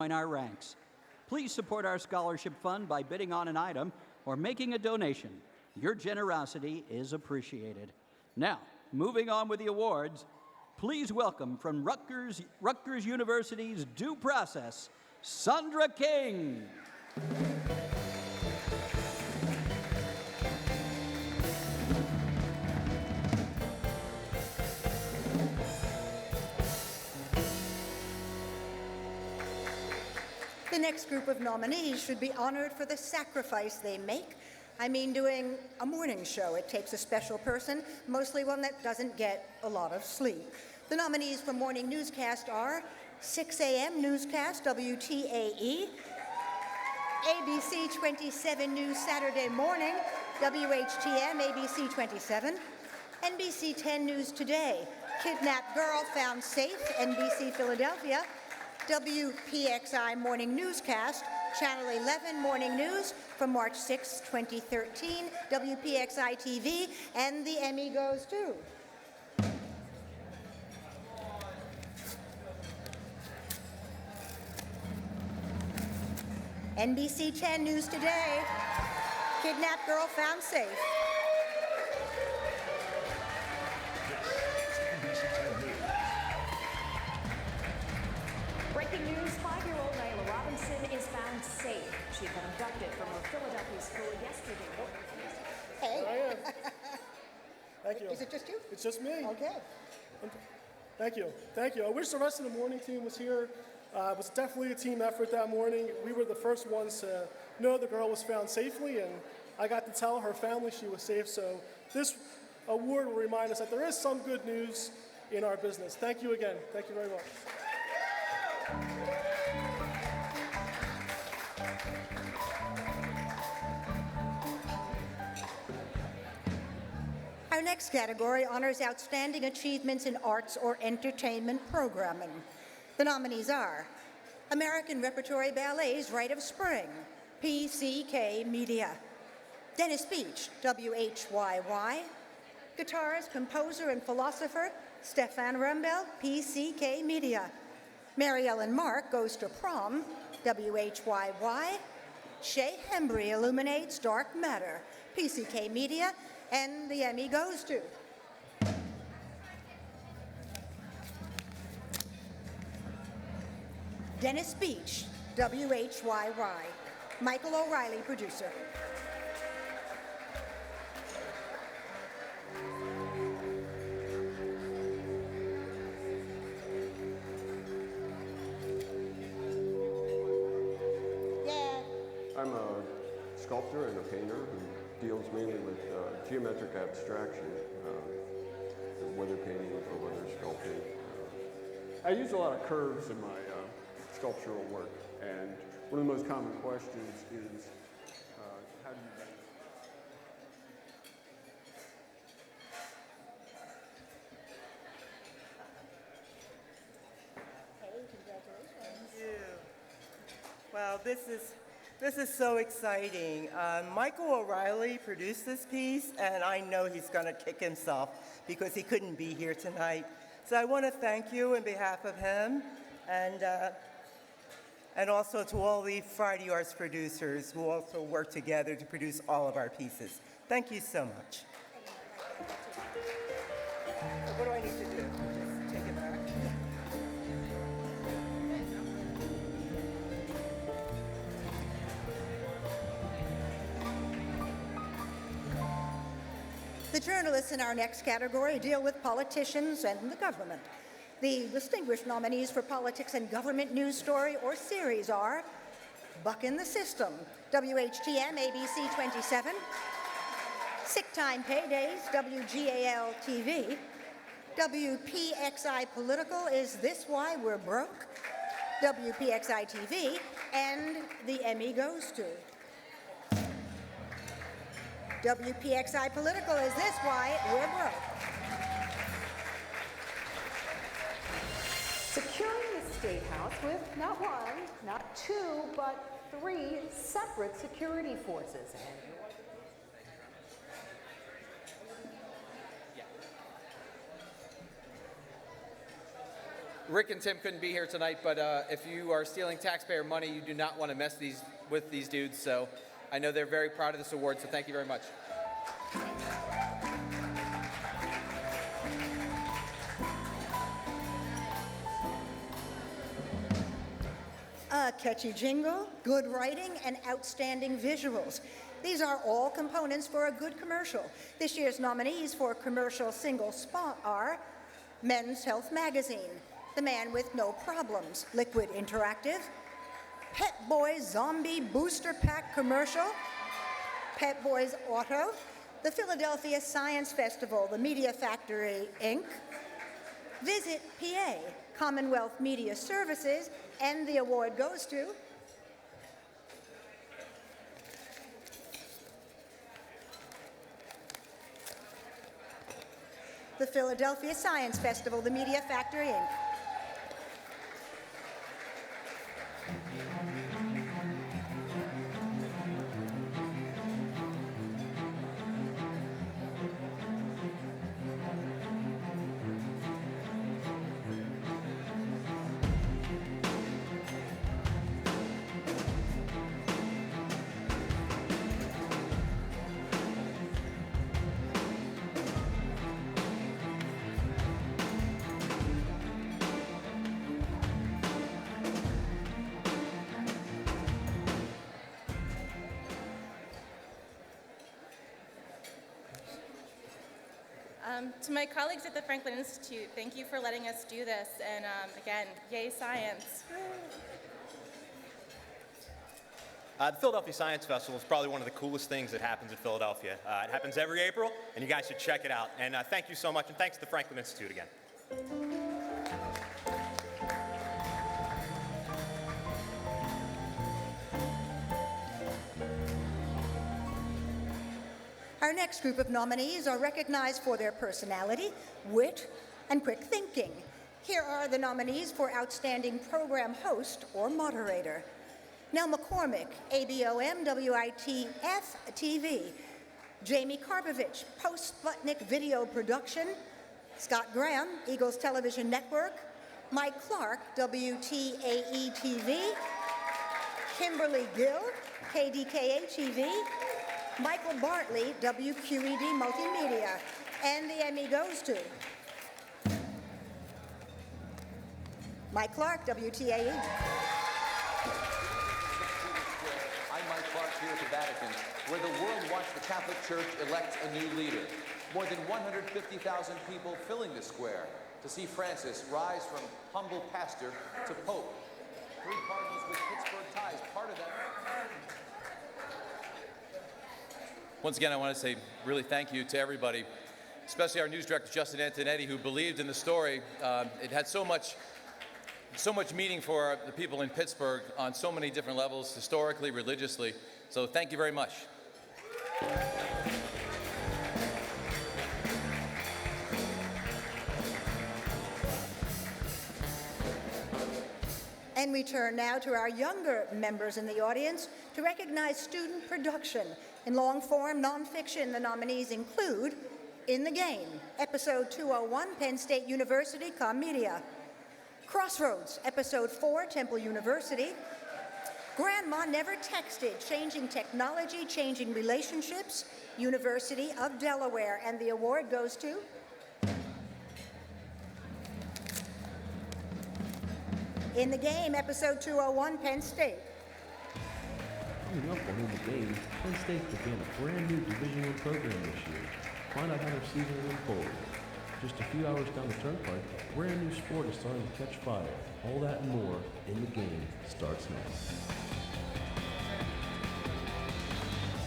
join our ranks. Please support our scholarship fund by bidding on an item or making a donation. Your generosity is appreciated. Now, moving on with the awards, please welcome from Rutgers University's Due Process, Sandra King. The next group of nominees should be honored for the sacrifice they make. I mean, doing a morning show. It takes a special person, mostly one that doesn't get a lot of sleep. The nominees for morning newscast are 6 a.m. newscast, WTAE, ABC 27 News Saturday morning, WHTM, ABC 27, NBC 10 News Today, Kidnapped Girl Found Safe, NBC Philadelphia, WPXI Morning Newscast, Channel 11 Morning News from March 6, 2013, WPXI TV, and the Emmy goes to NBC 10 News Today, Kidnapped Girl Found Safe. Breaking news, 5-year-old Nyla Robinson is found safe. She'd been abducted from her Philadelphia school yesterday. Hey. I am. Thank you. Is it just you? It's just me. Okay. Thank you. Thank you. I wish the rest of the morning team was here. It was definitely a team effort that morning. We were the first ones to know the girl was found safely, and I got to tell her family she was safe. So this award will remind us that there is some good news in our business. Thank you again. Thank you very much. Our next category honors outstanding achievements in arts or entertainment programming. The nominees are American Repertory Ballet's Rite of Spring, PCK Media; Dennis Beach, WHYY; guitarist, composer, and philosopher Stefan Rembel, PCK Media; Mary Ellen Mark Goes to Prom, WHYY; Shay Hembry Illuminates Dark Matter, PCK Media, and the Emmy goes to Dennis Beach, WHYY; Michael O'Reilly, producer. I'm a sculptor and a painter who deals mainly with geometric abstraction, weather painting or weather sculpting. I use a lot of curves in my sculptural work, and one of the most common questions is how do you Well, this is so exciting. Michael O'Reilly produced this piece, and I know he's going to kick himself because he couldn't be here tonight. So I want to thank you on behalf of him, and also to all the Friday Arts producers who also work together to produce all of our pieces. Thank you so much. What do I need to do? Just take it back. The journalists in our next category deal with politicians and the government. The distinguished nominees for politics and government news story or series are Bucking the System, WHTM, ABC 27, Sick Time Paydays, WGAL TV, WPXI Political, Is This Why We're Broke, WPXI TV, and the Emmy goes to WPXI Political, Is This Why We're Broke? Securing the State House with not one, not two, but 3 separate security forces. Rick and Tim couldn't be here tonight, but if you are stealing taxpayer money, you do not want to mess with these dudes. So I know they're very proud of this award, so thank you very much. A catchy jingle, good writing, and outstanding visuals. These are all components for a good commercial. This year's nominees for commercial single spot are Men's Health Magazine, The Man with No Problems, Liquid Interactive, Pet Boys Zombie Booster Pack Commercial, Pet Boys Auto, the Philadelphia Science Festival, the Media Factory, Inc., Visit PA, Commonwealth Media Services, and the award goes to the Philadelphia Science Festival, the Media Factory, Inc. To my colleagues at the Franklin Institute, thank you for letting us do this, and again, yay science. The Philadelphia Science Festival is probably one of the coolest things that happens in Philadelphia. It happens every April, and you guys should check it out. And thank you so much, and thanks to the Franklin Institute again. Our next group of nominees are recognized for their personality, wit, and quick thinking. Here are the nominees for Outstanding Program Host or Moderator. Nell McCormick, ABOM WITF TV. Jamie Karpovich, Post-Sputnik Video Production. Scott Graham, Eagles Television Network. Mike Clark, WTAE TV. Kimberly Gill, KDKA TV. Michael Bartley, WQED Multimedia, and the Emmy goes to Mike Clark, WTAE. I'm Mike Clark here at the Vatican, where the world watched the Catholic Church elect a new leader. More than 150,000 people filling the square to see Francis rise from humble pastor to pope. 3 cardinals with Pittsburgh ties, part of that. Once again, I want to say really thank you to everybody, especially our news director, Justin Antonetti, who believed in the story. It had so much meaning for the people in Pittsburgh on so many different levels, historically, religiously. So thank you very much. And we turn now to our younger members in the audience to recognize student production. In long-form nonfiction, the nominees include In the Game, Episode 201, Penn State University, Commedia. Crossroads, Episode 4, Temple University. Grandma Never Texted, Changing Technology, Changing Relationships, University of Delaware. And the award goes to In the Game, Episode 201, Penn State. Coming up on In the Game, Penn State began a brand new Division I program this year. Find out how their season will unfold. Just a few hours down the turnpike, a brand new sport is starting to catch fire. All that and more In the Game starts now.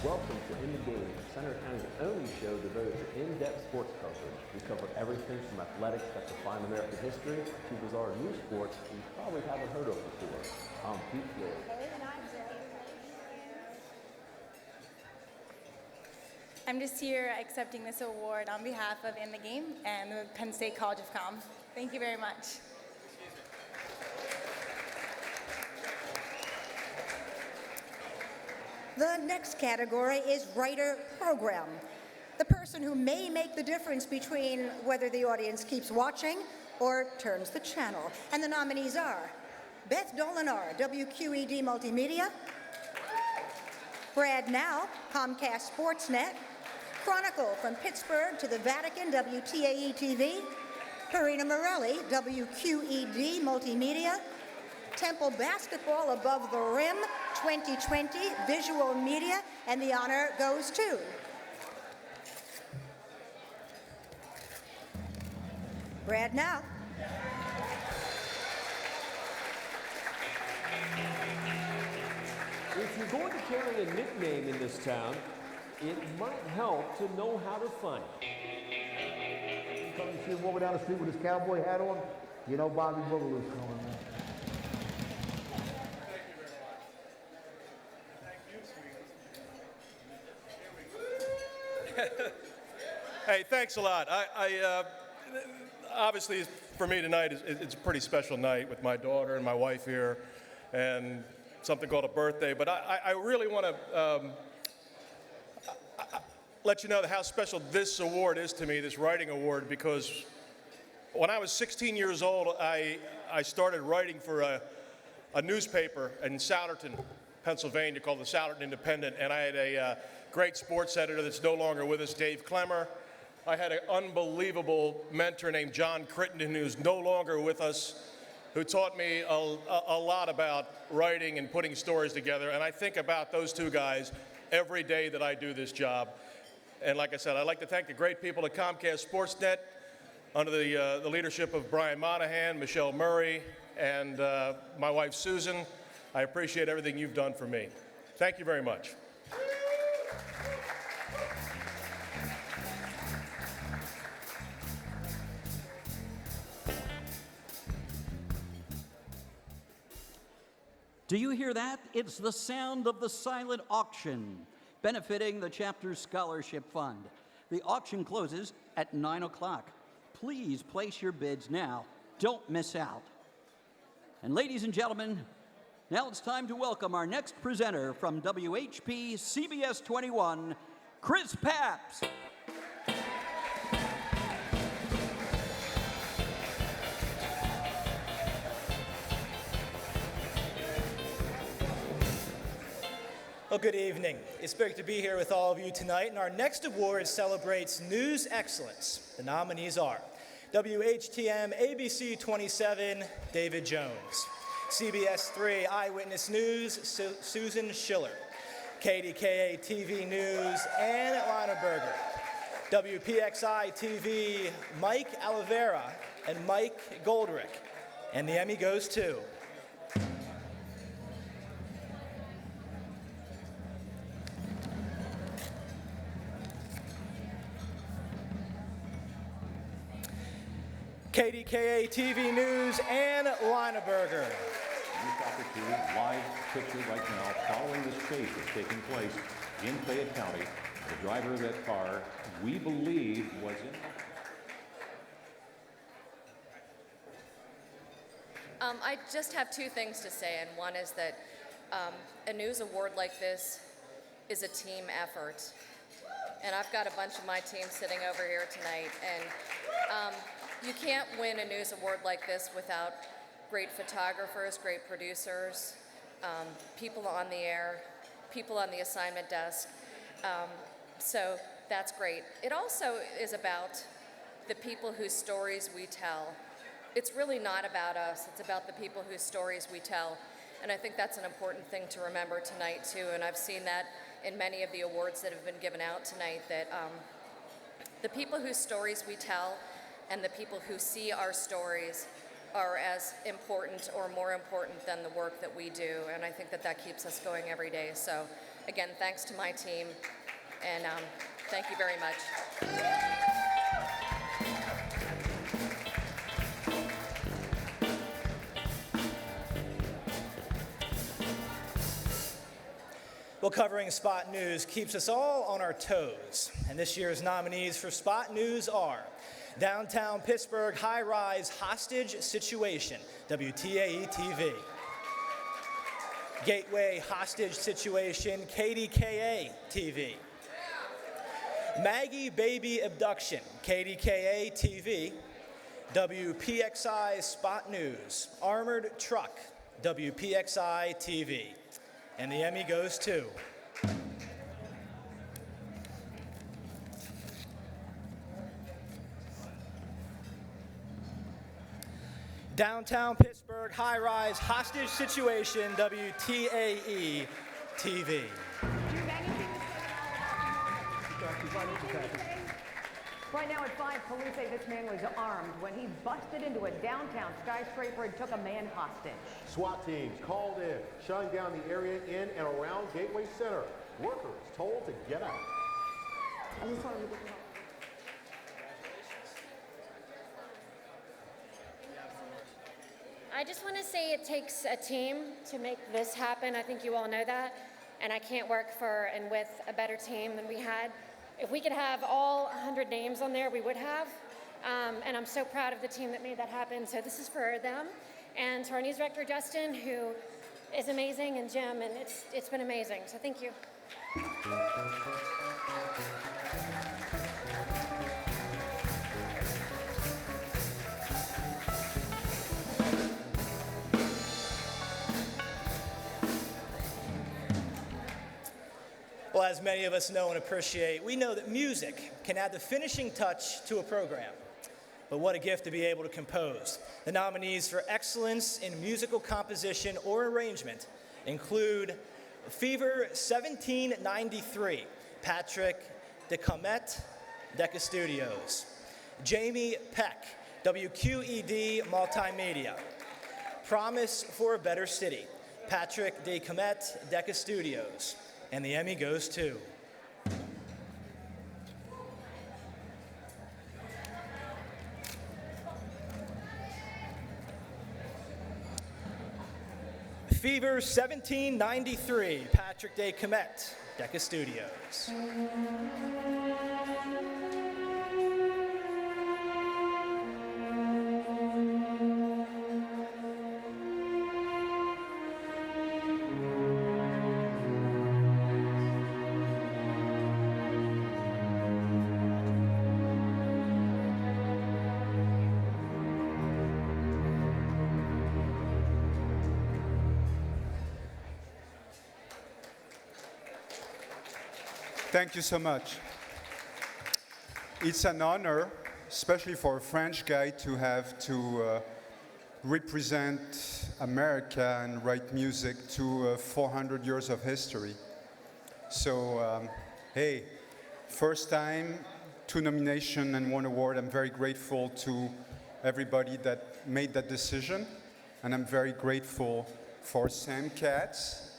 Welcome to In the Game, Center County's only show devoted to in-depth sports coverage. We cover everything from athletics that define American history to bizarre new sports you probably haven't heard of before. I'm Pete Floyd. I'm just here accepting this award on behalf of In the Game and the Penn State College of Com. Thank you very much. The next category is Writer Program. The person who may make the difference between whether the audience keeps watching or turns the channel. And the nominees are Beth Dolinar, WQED Multimedia; Brad Now, Comcast Sportsnet; Chronicle from Pittsburgh to the Vatican, WTAE-TV; Karina Morelli, WQED Multimedia; Temple Basketball Above the Rim 2020 Visual Media, and the honor goes to Brad Now. If you're going to carry a nickname in this town, it might help to know how to find it. Come and see him walking down the street with his cowboy hat on, you know Bobby Boogaloo's coming, man. Hey, thanks a lot. Obviously, for me tonight, it's a pretty special night with my daughter and my wife here, and something called a birthday. But I really want to let you know how special this award is to me, this writing award, because when I was 16 years old, I started writing for a newspaper in Souderton, Pennsylvania, called the Souderton Independent, and I had a great sports editor that's no longer with us, Dave Clemmer. I had an unbelievable mentor named John Crittenden, who's no longer with us, who taught me a lot about writing and putting stories together. And I think about those two guys every day that I do this job. And like I said, I'd like to thank the great people at Comcast Sportsnet under the leadership of Brian Monahan, Michelle Murray, and my wife Susan. I appreciate everything you've done for me. Thank you very much. Do you hear that? It's the sound of the silent auction, benefiting the chapter's scholarship fund. The auction closes at 9 o'clock. Please place your bids now. Don't miss out. And ladies and gentlemen, now it's time to welcome our next presenter from WHP CBS 21, Chris Papps. Well, good evening. It's great to be here with all of you tonight, and our next award celebrates news excellence. The nominees are WHTM ABC 27, David Jones; CBS 3 Eyewitness News, Susan Schiller; KDKA TV News, Ann Lineberger; WPXI TV, Mike Oliveira and Mike Goldrick. And the Emmy goes to KDKA TV News, Ann Lineberger. This opportunity, live picture right now, following this chase that's taking place in Fayette County. The driver of that car, we believe, was in. I just have two things to say, and one is that a news award like this is a team effort. And I've got a bunch of my team sitting over here tonight, and you can't win a news award like this without great photographers, great producers, people on the air, people on the assignment desk. So that's great. It also is about the people whose stories we tell. It's really not about us, it's about the people whose stories we tell. And I think that's an important thing to remember tonight too, and I've seen that in many of the awards that have been given out tonight, that the people whose stories we tell and the people who see our stories are as important or more important than the work that we do, and I think that that keeps us going every day. So again, thanks to my team, and thank you very much. Well, covering Spot News keeps us all on our toes, and this year's nominees for Spot News are Downtown Pittsburgh High-Rise Hostage Situation, WTAE-TV; Gateway Hostage Situation, KDKA-TV; Maggie Baby Abduction, KDKA-TV; WPXI Spot News, Armored Truck, WPXI TV. And the Emmy goes to Downtown Pittsburgh High-Rise Hostage Situation, WTAE TV. Right now at 5, police say this man was armed when he busted into a downtown skyscraper and took a man hostage. SWAT teams called in, shutting down the area in and around Gateway Center. Workers told to get out. I just want to say it takes a team to make this happen. I think you all know that. And I can't work for and with a better team than we had. If we could have all 100 names on there, we would have. And I'm so proud of the team that made that happen. So this is for them. And to our news director, Justin, who is amazing, and Jim, and it's been amazing. So thank you. Well, as many of us know and appreciate, we know that music can add the finishing touch to a program. But what a gift to be able to compose. The nominees for excellence in musical composition or arrangement include Fever 1793, Patrick DeComet, Decca Studios. Jamie Peck, WQED Multimedia. Promise for a Better City, Patrick DeComet, Decca Studios. And the Emmy goes to Fever 1793, Patrick DeComet, Decca Studios. Thank you so much. It's an honor, especially for a French guy, to have to represent America and write music to 400 years of history. So, hey, first time, 2 nominations and 1 award. I'm very grateful to everybody that made that decision. And I'm very grateful for Sam Katz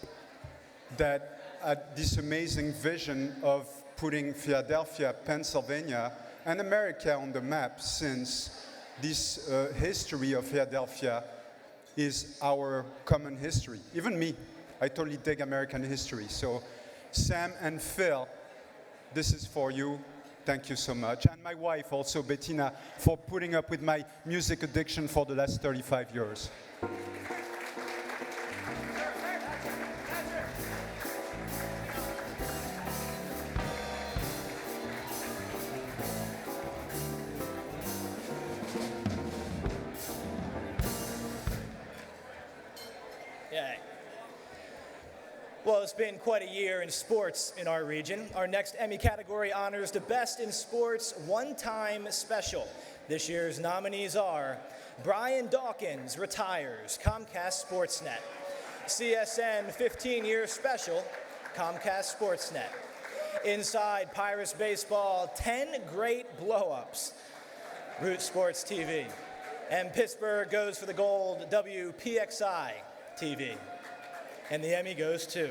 that had this amazing vision of putting Philadelphia, Pennsylvania, and America on the map, since this history of Philadelphia is our common history. Even me, I totally dig American history. So Sam and Phil, this is for you. Thank you so much. And my wife also, Bettina, for putting up with my music addiction for the last 35 years. Well, it's been quite a year in sports in our region. Our next Emmy category honors the Best in Sports One-Time Special. This year's nominees are Brian Dawkins Retires, Comcast Sportsnet. CSN 15-Year Special, Comcast Sportsnet. Inside Pirates Baseball, 10 Great Blow-Ups, Root Sports TV. And Pittsburgh goes for the gold, WPXI TV. And the Emmy goes to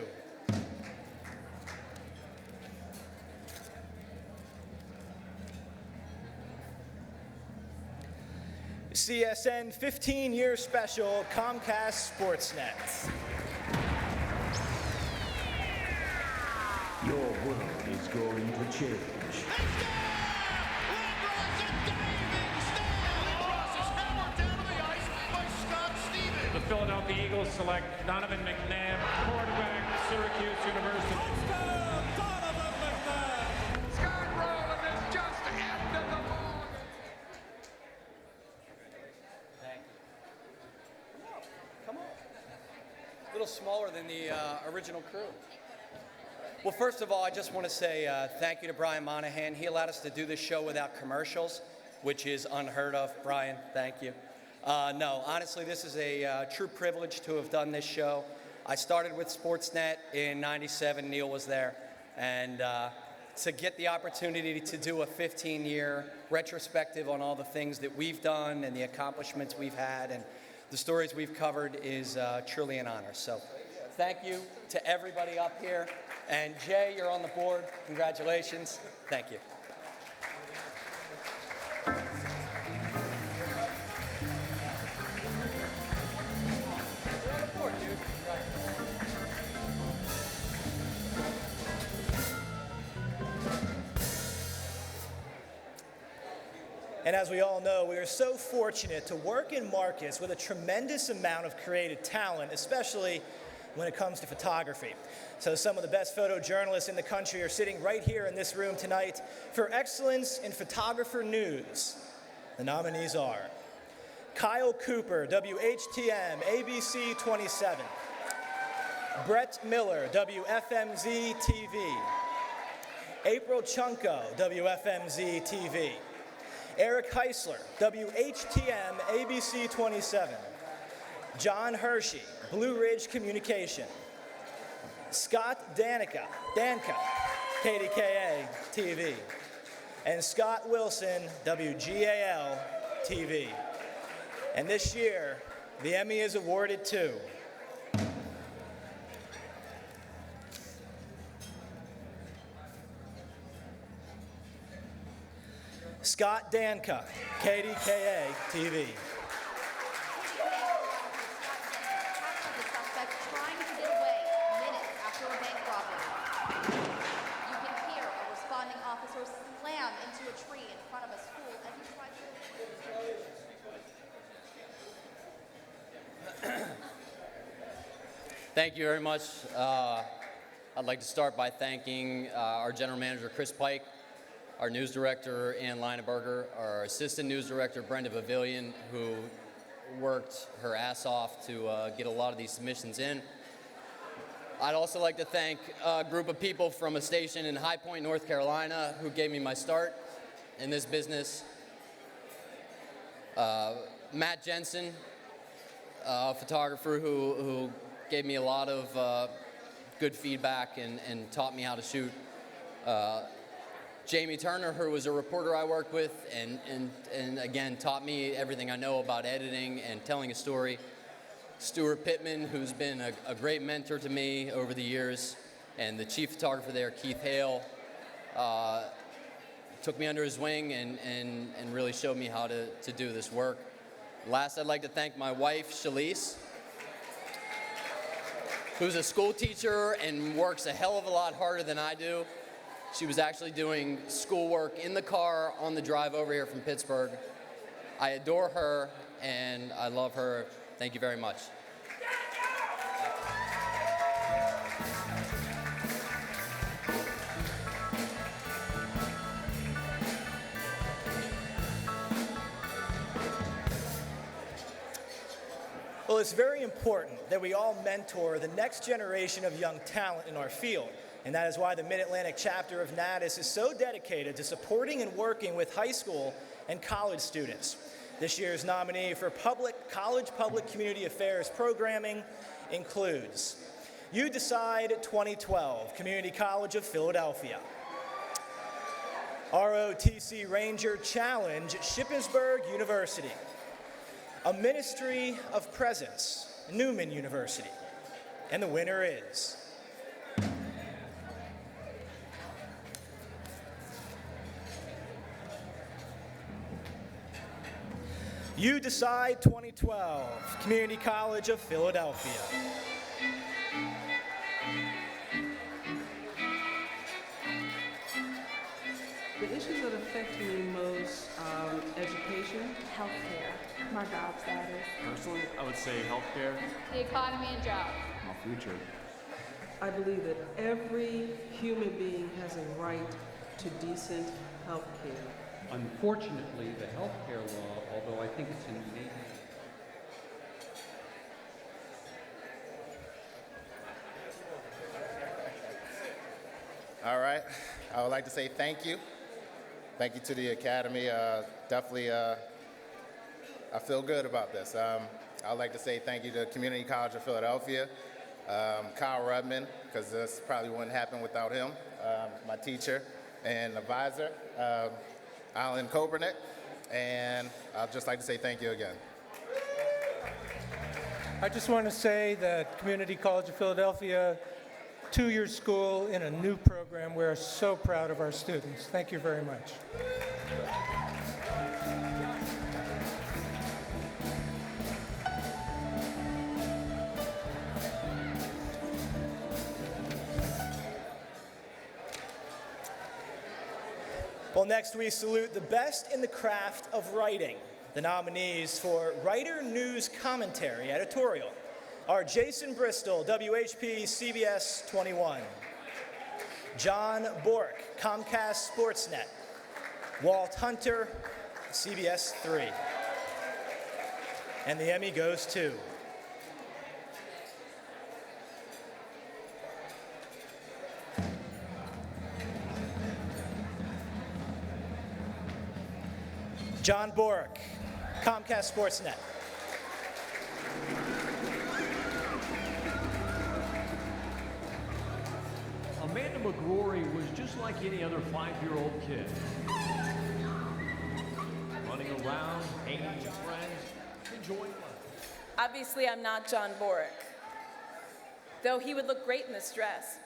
CSN 15-Year Special, Comcast Sportsnet. Your world is going to change. The Philadelphia Eagles select Donovan McNabb, quarterback, Syracuse University. original crew. Well, first of all, I just want to say thank you to Brian Monahan. He allowed us to do this show without commercials, which is unheard of. Brian, thank you. No, honestly, this is a true privilege to have done this show. I started with Sportsnet in '97. Neil was there. And to get the opportunity to do a 15-year retrospective on all the things that we've done and the accomplishments we've had and the stories we've covered is truly an honor. So thank you to everybody up here. And Jay, you're on the board. Congratulations. Thank you. And as we all know, we are so fortunate to work in Marcus with a tremendous amount of creative talent, especially when it comes to photography. So some of the best photojournalists in the country are sitting right here in this room tonight for excellence in photographer news. The nominees are Kyle Cooper, WHTM, ABC 27. Brett Miller, WFMZ TV. April Chunko, WFMZ TV. Eric Heisler, WHTM, ABC 27. John Hershey, Blue Ridge Communication. Scott Danka, KDKA TV. And Scott Wilson, WGAL TV. And this year, the Emmy is awarded to Scott Danka, KDKA TV. The suspect trying to get away minutes after a bank robbery. You can hear a responding officer slam into a tree in front of a school as he tried to... Thank you very much. I'd like to start by thanking our general manager, Chris Pike, our news director, Ann Leineberger, our assistant news director, Brenda Pavilion, who worked her ass off to get a lot of these submissions in. I'd also like to thank a group of people from a station in High Point, North Carolina, who gave me my start in this business. Matt Jensen, a photographer who gave me a lot of good feedback and taught me how to shoot. Jamie Turner, who was a reporter I worked with and again taught me everything I know about editing and telling a story. Stuart Pittman, who's been a great mentor to me over the years, and the chief photographer there, Keith Hale, took me under his wing and really showed me how to do this work. Last, I'd like to thank my wife, Shalise, who's a school teacher and works a hell of a lot harder than I do. She was actually doing schoolwork in the car on the drive over here from Pittsburgh. I adore her and I love her. Thank you very much. Well, it's very important that we all mentor the next generation of young talent in our field. And that is why the Mid-Atlantic chapter of NATAS is so dedicated to supporting and working with high school and college students. This year's nominee for College Public Community Affairs Programming includes You Decide 2012, Community College of Philadelphia. ROTC Ranger Challenge, Shippensburg University. A Ministry of Presence, Newman University. And the winner is You Decide 2012, Community College of Philadelphia. The issues that affect me most are education, Healthcare, my job status. Personally, I would say healthcare. The economy and jobs. My future. I believe that every human being has a right to decent health care. Unfortunately, the health care law, although I think it's innate. All right. I would like to say thank you. Thank you to the Academy. Definitely, I feel good about this. I'd like to say thank you to Community College of Philadelphia, Kyle Rudman, because this probably wouldn't happen without him, my teacher and advisor, Alan Kopernick, and I'd just like to say thank you again. I just want to say that Community College of Philadelphia, two-year school in a new program. We're so proud of our students. Thank you very much. Well, next we salute the best in the craft of writing. The nominees for Writer News Commentary Editorial are Jason Bristol, WHP CBS 21, John Bork, Comcast Sportsnet, Walt Hunter, CBS 3. And the Emmy goes to John Bork, Comcast Sportsnet. Amanda McGrory was just like any other 5-year-old kid. Running around, hanging with friends, enjoying life. Obviously, I'm not John Bork, though he would look great in this dress.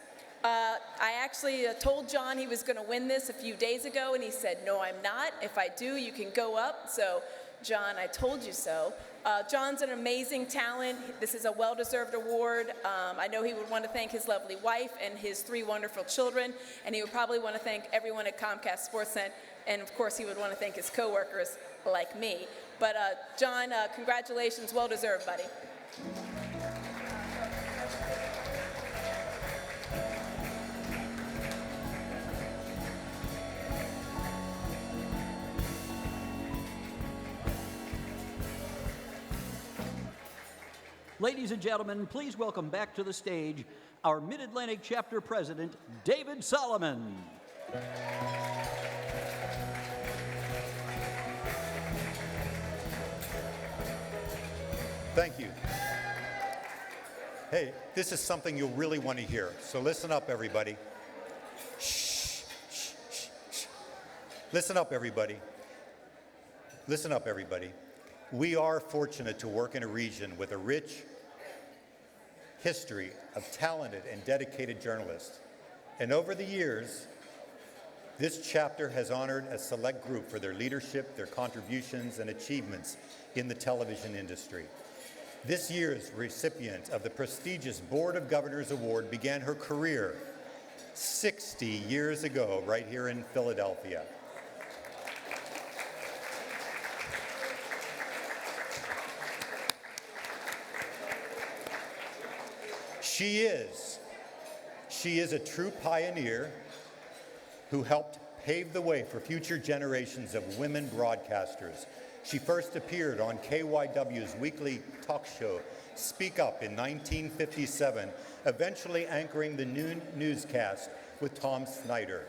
I actually told John he was going to win this a few days ago, and he said, no, I'm not. If I do, you can go up. So, John, I told you so. John's an amazing talent. This is a well-deserved award. I know he would want to thank his lovely wife and his 3 wonderful children, and he would probably want to thank everyone at Comcast Sportsnet, and of course, he would want to thank his coworkers like me. But John, congratulations, well-deserved, buddy. Ladies and gentlemen, please welcome back to the stage our Mid-Atlantic Chapter President, David Solomon. Thank you. Hey, this is something you'll really want to hear, so listen up, everybody. Shh, shh, shh, shh. Listen up, everybody. Listen up, everybody. We are fortunate to work in a region with a rich history of talented and dedicated journalists. And over the years, this chapter has honored a select group for their leadership, their contributions, and achievements in the television industry. This year's recipient of the prestigious Board of Governors Award began her career 60 years ago right here in Philadelphia. She is a true pioneer who helped pave the way for future generations of women broadcasters. She first appeared on KYW's weekly talk show, Speak Up, in 1957, eventually anchoring the noon newscast with Tom Snyder.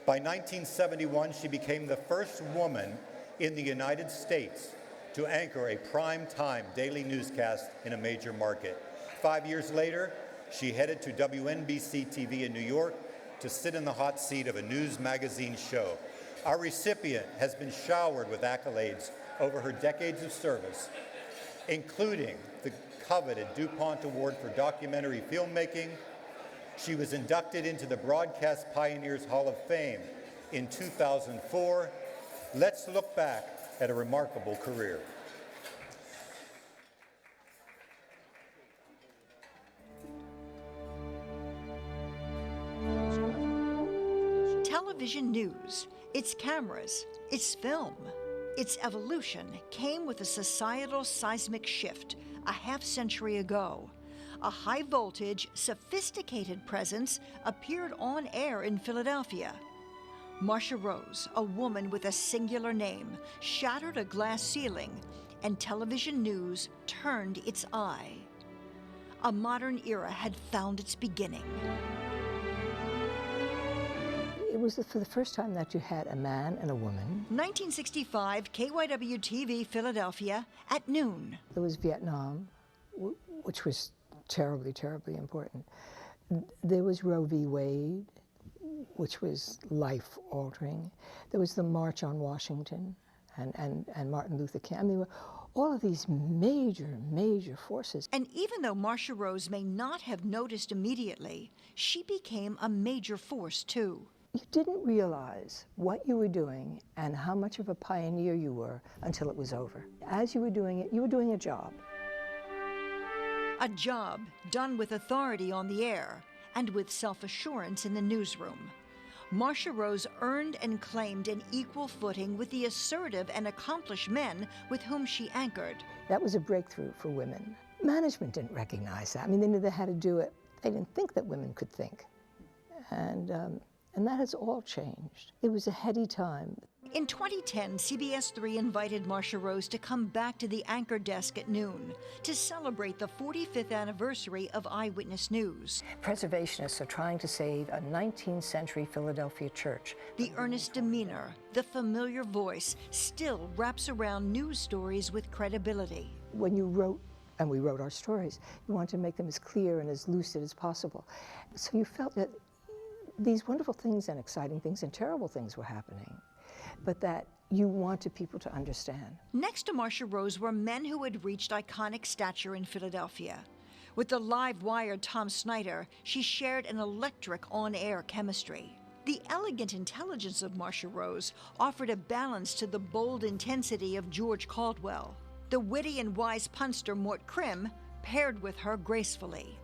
By 1971, she became the first woman in the United States to anchor a prime-time daily newscast in a major market. 5 years later, she headed to WNBC TV in New York to sit in the hot seat of a news magazine show. Our recipient has been showered with accolades over her decades of service, including the coveted DuPont Award for Documentary Filmmaking. She was inducted into the Broadcast Pioneers Hall of Fame in 2004. Let's look back at a remarkable career. Television news, its cameras, its film, its evolution came with a societal seismic shift a half-century ago. A high-voltage, sophisticated presence appeared on air in Philadelphia. Marcia Rose, a woman with a singular name, shattered a glass ceiling, and television news turned its eye. A modern era had found its beginning. was for the first time that you had a man and a woman. 1965, KYW-TV Philadelphia at noon. There was Vietnam, which was terribly, terribly important. There was Roe v. Wade, which was life-altering. There was the March on Washington and Martin Luther King. I mean, all of these major, major forces. And even though Marcia Rose may not have noticed immediately, she became a major force too. You didn't realize what you were doing and how much of a pioneer you were until it was over. As you were doing it, you were doing a job. A job done with authority on the air and with self-assurance in the newsroom. Marcia Rose earned and claimed an equal footing with the assertive and accomplished men with whom she anchored. That was a breakthrough for women. Management didn't recognize that. I mean, they knew they had to do it. They didn't think that women could think. And that has all changed. It was a heady time. In 2010, CBS 3 invited Marcia Rose to come back to the anchor desk at noon to celebrate the 45th anniversary of Eyewitness News. Preservationists are trying to save a 19th century Philadelphia church. The earnest demeanor, the familiar voice, still wraps around news stories with credibility. When you wrote, and we wrote our stories, you wanted to make them as clear and as lucid as possible. So you felt that these wonderful things and exciting things and terrible things were happening, but that you wanted people to understand. Next to Marcia Rose were men who had reached iconic stature in Philadelphia. With the live wire Tom Snyder, she shared an electric on-air chemistry. The elegant intelligence of Marcia Rose offered a balance to the bold intensity of George Caldwell. The witty and wise punster Mort Krim paired with her gracefully.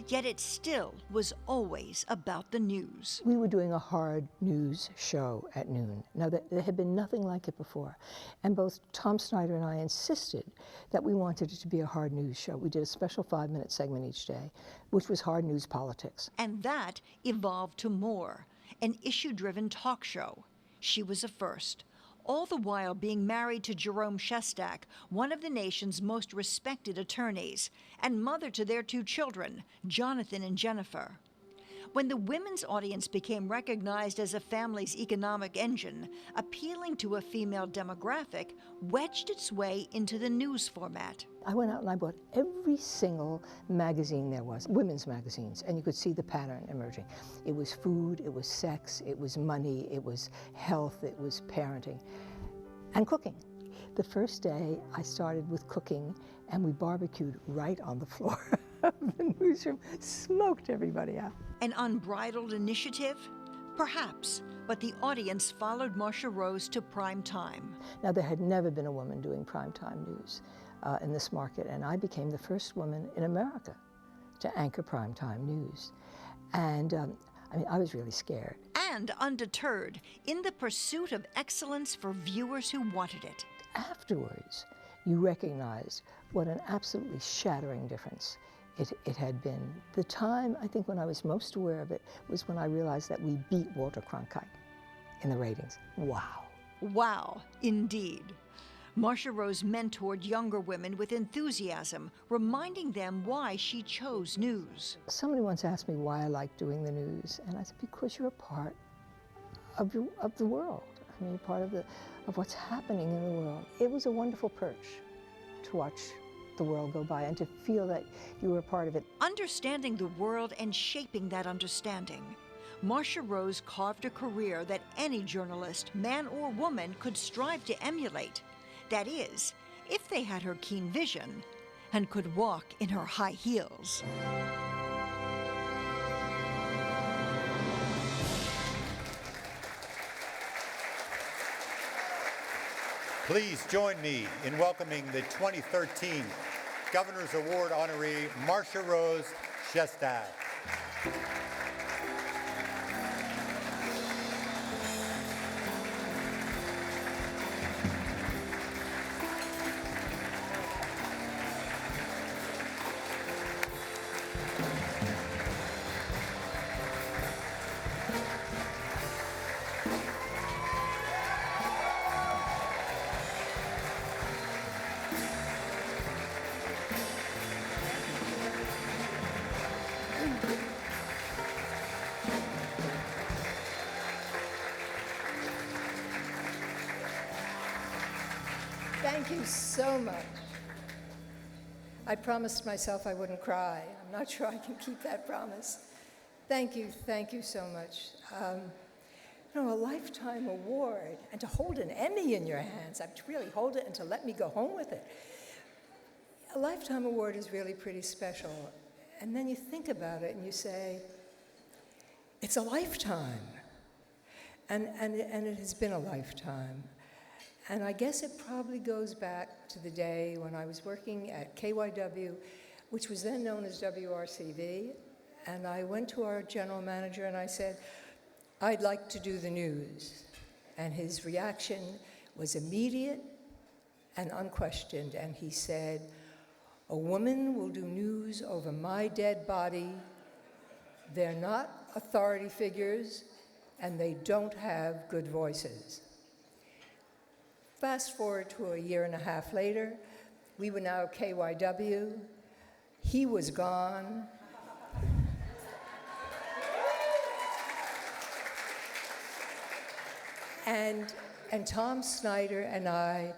Yet it still was always about the news. We were doing a hard news show at noon. Now, there had been nothing like it before. And both Tom Snyder and I insisted that we wanted it to be a hard news show. We did a special 5-minute segment each day, which was hard news politics. And that evolved to more, an issue-driven talk show. She was a first. All the while being married to Jerome Shestak, one of the nation's most respected attorneys, and mother to their 2 children, Jonathan and Jennifer. When the women's audience became recognized as a family's economic engine, appealing to a female demographic wedged its way into the news format. I went out and I bought every single magazine there was, women's magazines, and you could see the pattern emerging. It was food, it was sex, it was money, it was health, it was parenting, and cooking. The first day I started with cooking, and we barbecued right on the floor of the newsroom, smoked everybody out. An unbridled initiative? Perhaps, but the audience followed Marcia Rose to prime time. Now, there had never been a woman doing primetime news in this market, and I became the first woman in America to anchor primetime news. And I mean, I was really scared. And undeterred in the pursuit of excellence for viewers who wanted it. Afterwards, you recognized what an absolutely shattering difference it had been. The time, I think, when I was most aware of it was when I realized that we beat Walter Cronkite in the ratings. Wow. Wow, indeed. Marcia Rose mentored younger women with enthusiasm, reminding them why she chose news. Somebody once asked me why I liked doing the news, and I said, because you're a part of the world. I mean, part of what's happening in the world. It was a wonderful perch to watch the world go by and to feel that you were a part of it. Understanding the world and shaping that understanding, Marcia Rose carved a career that any journalist, man or woman, could strive to emulate. That is, if they had her keen vision and could walk in her high heels. Please join me in welcoming the 2013 Governor's Award honoree, Marcia Rose Shestak. Thank you so much. I promised myself I wouldn't cry. I'm not sure I can keep that promise. Thank you so much. A Lifetime Award, and to hold an Emmy in your hands, to really hold it and to let me go home with it. A Lifetime Award is really pretty special. And then you think about it and you say, it's a lifetime. And it has been a lifetime. And I guess it probably goes back to the day when I was working at KYW, which was then known as WRCV, and I went to our general manager and I said, I'd like to do the news. And his reaction was immediate and unquestioned, and he said, a woman will do news over my dead body. They're not authority figures, and they don't have good voices. Fast forward to a year and a half later, we were now KYW. He was gone. And Tom Snyder and I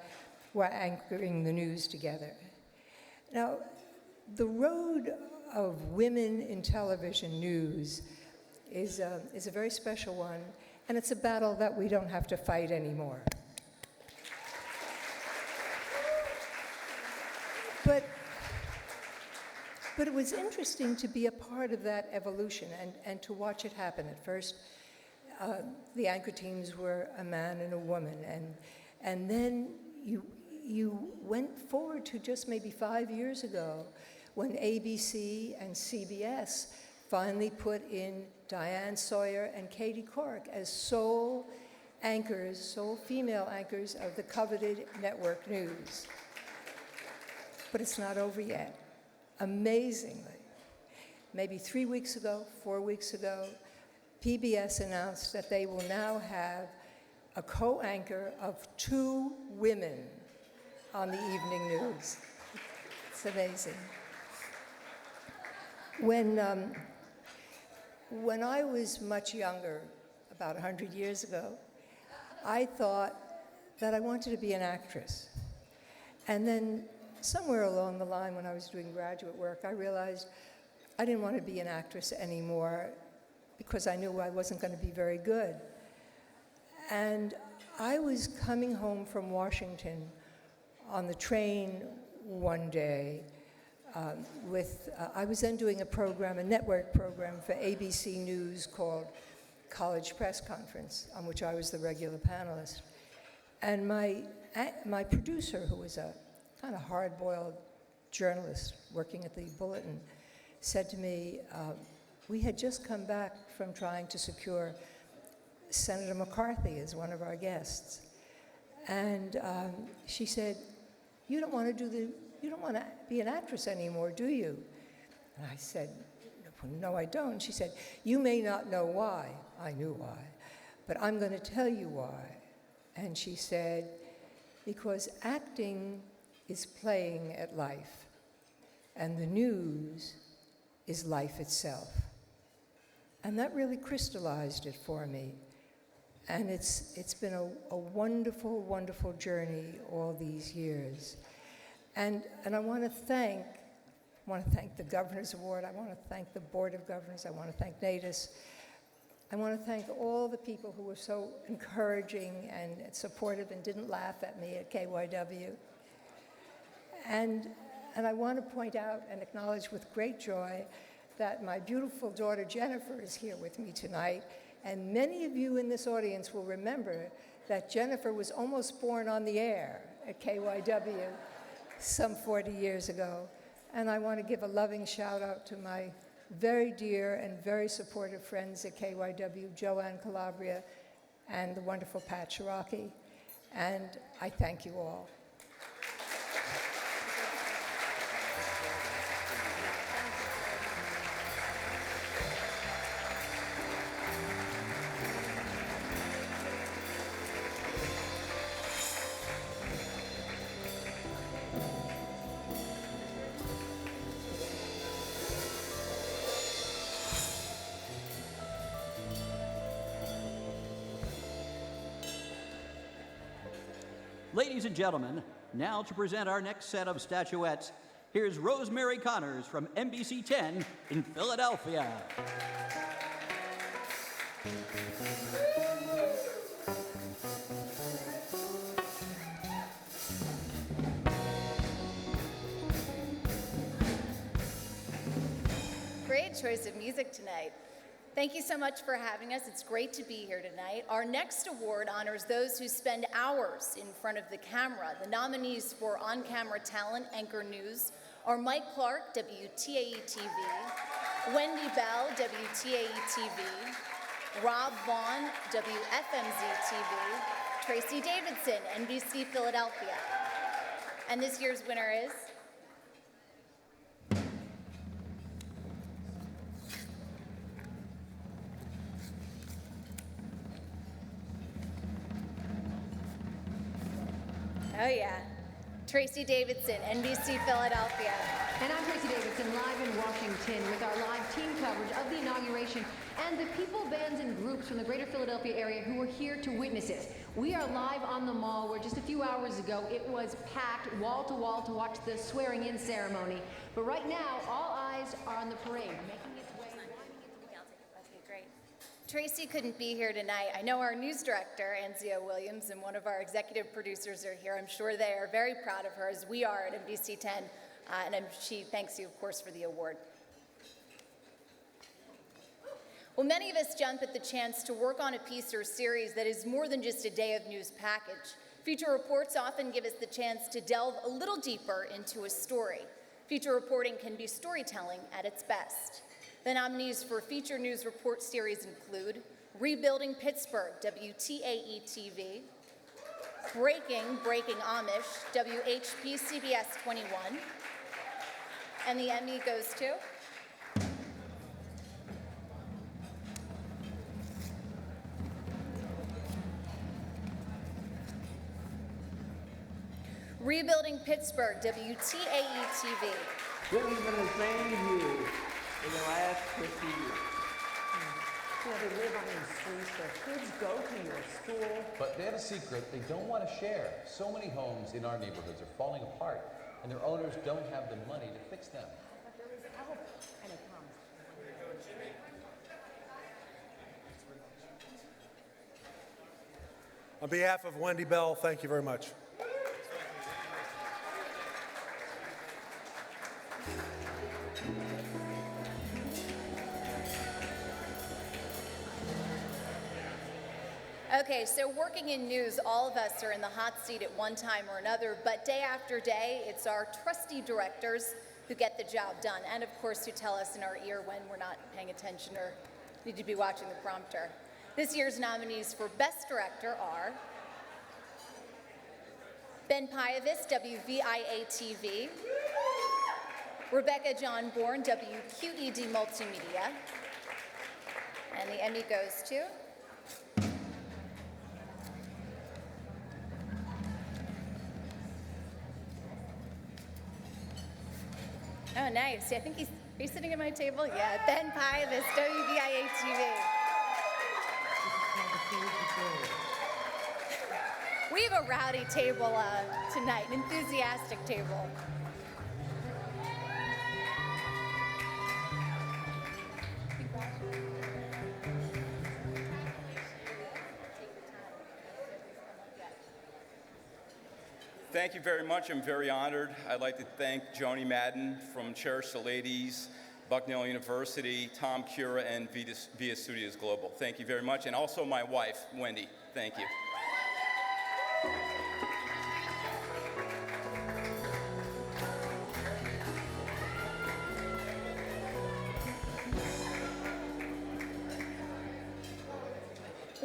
were anchoring the news together. Now, the road of women in television news is a very special one, and it's a battle that we don't have to fight anymore. But it was interesting to be a part of that evolution and to watch it happen. At first, the anchor teams were a man and a woman, and then you went forward to just maybe 5 years ago when ABC and CBS finally put in Diane Sawyer and Katie Couric as sole female anchors of the coveted network news. But it's not over yet. Amazingly, maybe 4 weeks ago, PBS announced that they will now have a co-anchor of 2 women on the evening news. It's amazing. When I was much younger, about 100 years ago, I thought that I wanted to be an actress. And then somewhere along the line when I was doing graduate work, I realized I didn't want to be an actress anymore because I knew I wasn't going to be very good. And I was coming home from Washington on the train one day I was then doing a network program for ABC News called College Press Conference, on which I was the regular panelist. And my producer, who was a kind of hard-boiled journalist working at the Bulletin, said to me, we had just come back from trying to secure Senator McCarthy as one of our guests. And she said, you don't want to be an actress anymore, do you? And I said, no, I don't. She said, you may not know why. I knew why. But I'm going to tell you why. And she said, because acting is playing at life, and the news is life itself. And that really crystallized it for me. And it's been a wonderful, wonderful journey all these years. And I want to thank the Governor's Award. I want to thank the Board of Governors. I want to thank NATAS. I want to thank all the people who were so encouraging and supportive and didn't laugh at me at KYW. And I want to point out and acknowledge with great joy that my beautiful daughter Jennifer is here with me tonight. And many of you in this audience will remember that Jennifer was almost born on the air at KYW some 40 years ago. And I want to give a loving shout out to my very dear and very supportive friends at KYW, Joanne Calabria and the wonderful Pat Shiraki. And I thank you all. Ladies and gentlemen, Now to present our next set of statuettes, here's Rosemary Connors from NBC 10 in Philadelphia. Great choice of music tonight. Thank you so much for having us. It's great to be here tonight. Our next award honors those who spend hours in front of the camera. The nominees for on-camera talent, Anchor News, are Mike Clark, WTAE-TV, Wendy Bell, WTAE-TV, Rob Vaughn, WFMZ-TV, Tracy Davidson, NBC Philadelphia. And this year's winner is... Oh yeah, Tracy Davidson, NBC Philadelphia. And I'm Tracy Davidson, live in Washington with our live team coverage of the inauguration and the people, bands, and groups from the greater Philadelphia area who were here to witness it. We are live on the Mall where just a few hours ago it was packed wall to watch the swearing-in ceremony. But right now, all eyes are on the parade, making its way, winding its way. Okay, great. Tracy couldn't be here tonight. I know our news director, Anzio Williams, and one of our executive producers are here. I'm sure they are very proud of her, as we are at NBC 10, and she thanks you, of course, for the award. Well, many of us jump at the chance to work on a piece or series that is more than just a day of news package. Feature reports often give us the chance to delve a little deeper into a story. Feature reporting can be storytelling at its best. The nominees for Feature News Report Series include Rebuilding Pittsburgh, WTAE-TV, Breaking Amish, WHP-CBS 21, and the Emmy goes to Rebuilding Pittsburgh, WTAE-TV. This has been the same view in the last 50 years. You know, they live on these streets, their kids go to your school. But they have a secret they don't want to share. So many homes in our neighborhoods are falling apart, and their owners don't have the money to fix them. But there is help, and it comes. On behalf of Wendy Bell, thank you very much. Okay, so working in news, all of us are in the hot seat at one time or another, but day after day, it's our trusty directors who get the job done, and of course, who tell us in our ear when we're not paying attention or need to be watching the prompter. This year's nominees for Best Director are Ben Pyavis, WVIA-TV, Rebecca John Bourne, WQED Multimedia, and the Emmy goes to oh, nice. I think are you sitting at my table? Yeah, Ben Pyavis, WVIA-TV. We have a rowdy table tonight, an enthusiastic table. Thank you very much. I'm very honored. I'd like to thank Joni Madden from Cherish the Ladies, Bucknell University, Tom Cura, and Via Studios Global. Thank you very much. And also my wife, Wendy. Thank you.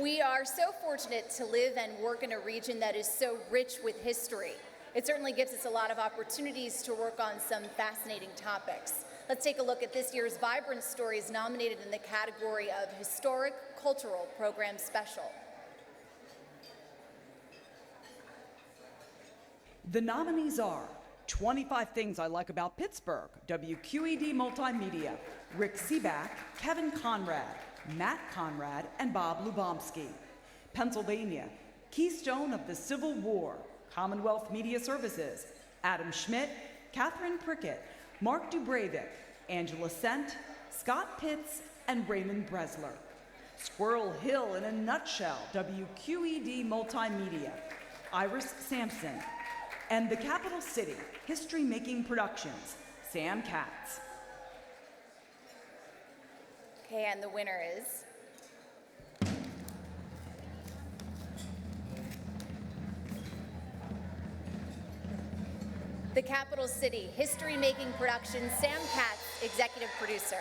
We are so fortunate to live and work in a region that is so rich with history. It certainly gives us a lot of opportunities to work on some fascinating topics. Let's take a look at this year's Vibrant Stories nominated in the category of Historic Cultural Program Special. The nominees are 25 Things I Like About Pittsburgh, WQED Multimedia, Rick Seaback, Kevin Conrad, Matt Conrad, and Bob Lubomsky. Pennsylvania, Keystone of the Civil War, Commonwealth Media Services, Adam Schmidt, Catherine Prickett, Mark Dubravik, Angela Sent, Scott Pitts, and Raymond Bresler. Squirrel Hill in a nutshell, WQED Multimedia, Iris Sampson. And the Capital City, History Making Productions, Sam Katz. Okay, and the winner is the Capital City, History Making Productions, Sam Katz, executive producer.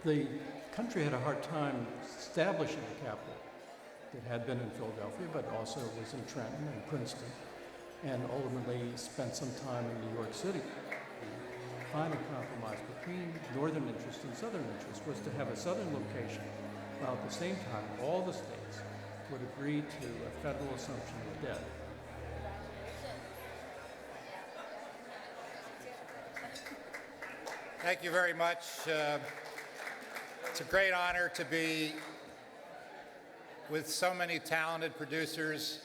The country had a hard time establishing the capital. It had been in Philadelphia, but also was in Trenton and Princeton, and ultimately spent some time in New York City. The final compromise between northern interests and southern interests was to have a southern location, while at the same time all the states would agree to a federal assumption of debt. Thank you very much. It's a great honor to be with so many talented producers,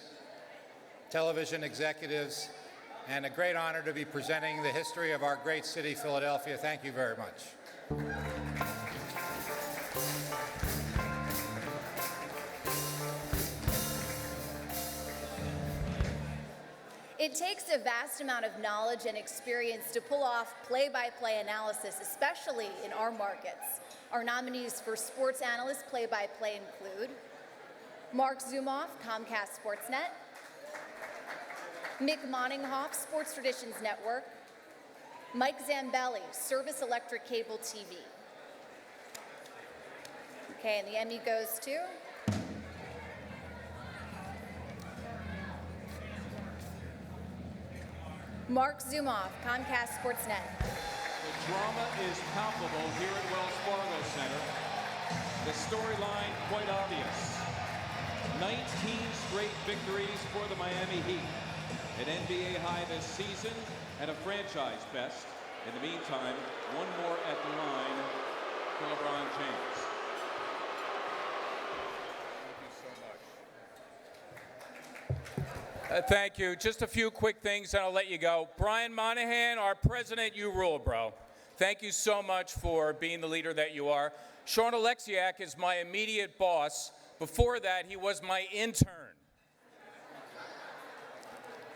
television executives, and a great honor to be presenting the history of our great city, Philadelphia. Thank you very much. It takes a vast amount of knowledge and experience to pull off play-by-play analysis, especially in our markets. Our nominees for Sports Analyst Play-by-Play include Mark Zumoff, Comcast Sportsnet, Mick Moninghoff, Sports Traditions Network, Mike Zambelli, Service Electric Cable TV. Okay, and the Emmy goes to Mark Zumoff, Comcast Sportsnet. The drama is palpable here at Wells Fargo Center. The storyline quite obvious. 19 straight victories for the Miami Heat. An NBA high this season and a franchise best. In the meantime, one more at the line for LeBron James. Thank you. Just a few quick things and I'll let you go. Brian Monahan, our president, you rule, bro. Thank you so much for being the leader that you are. Sean Alexiak is my immediate boss. Before that, he was my intern.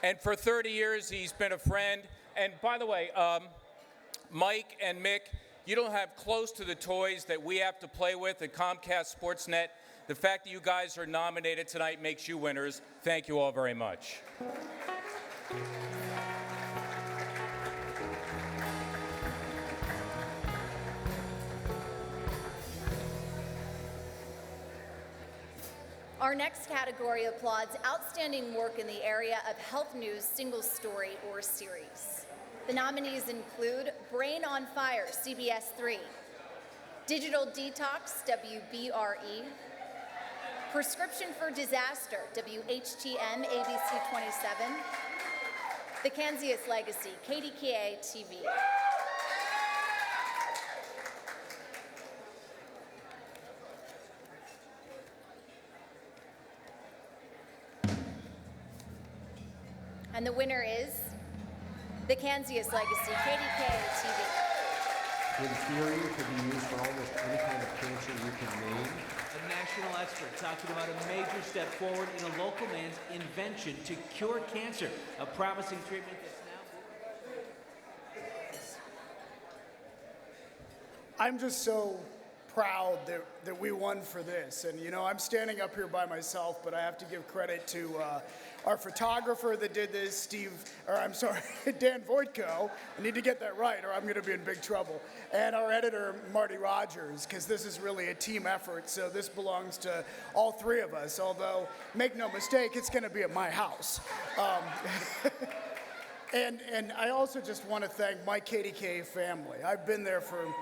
And for 30 years, he's been a friend. And by the way, Mike and Mick, you don't have close to the toys that we have to play with at Comcast Sportsnet. The fact that you guys are nominated tonight makes you winners. Thank you all very much. Our next category applauds outstanding work in the area of health news, single story, or series. The nominees include Brain on Fire, CBS 3, Digital Detox, WBRE, Prescription for Disaster, WHTM, ABC 27, The Kansas Legacy, KDKA TV. And the winner is The Kansas Legacy, KDKA TV. In theory, it could be used for almost any kind of cancer you can name. A national expert talking about a major step forward in a local man's invention to cure cancer, a promising treatment that's now... I'm just so proud that we won for this. And you know, I'm standing up here by myself, but I have to give credit to our photographer that did this, Dan Voitko. I need to get that right or I'm gonna be in big trouble. And our editor, Marty Rogers, because this is really a team effort, so this belongs to all three of us, although, make no mistake, it's gonna be at my house. And I also just want to thank my KDKA family. I've been there for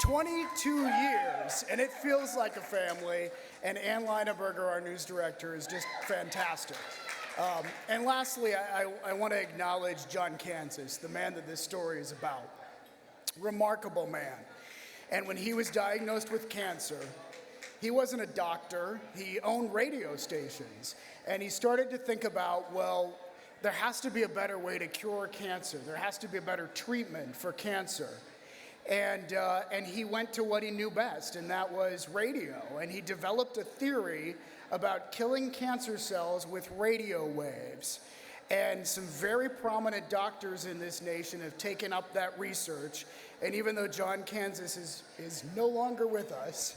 22 years, and it feels like a family, and Ann Leineberger, our news director, is just fantastic. And lastly, I want to acknowledge John Kansas, the man that this story is about. Remarkable man. And when he was diagnosed with cancer, he wasn't a doctor, he owned radio stations. And he started to think about, well, there has to be a better way to cure cancer. There has to be a better treatment for cancer. And he went to what he knew best, and that was radio. And he developed a theory about killing cancer cells with radio waves. And some very prominent doctors in this nation have taken up that research. And even though John Kansas is no longer with us,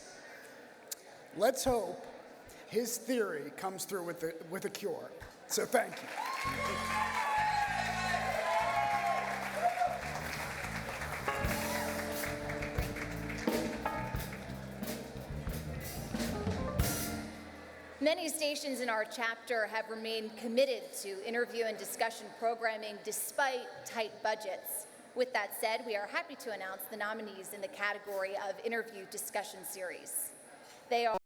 let's hope his theory comes through with a cure. So thank you. Many stations in our chapter have remained committed to interview and discussion programming despite tight budgets. With that said, we are happy to announce the nominees in the category of interview discussion series. They are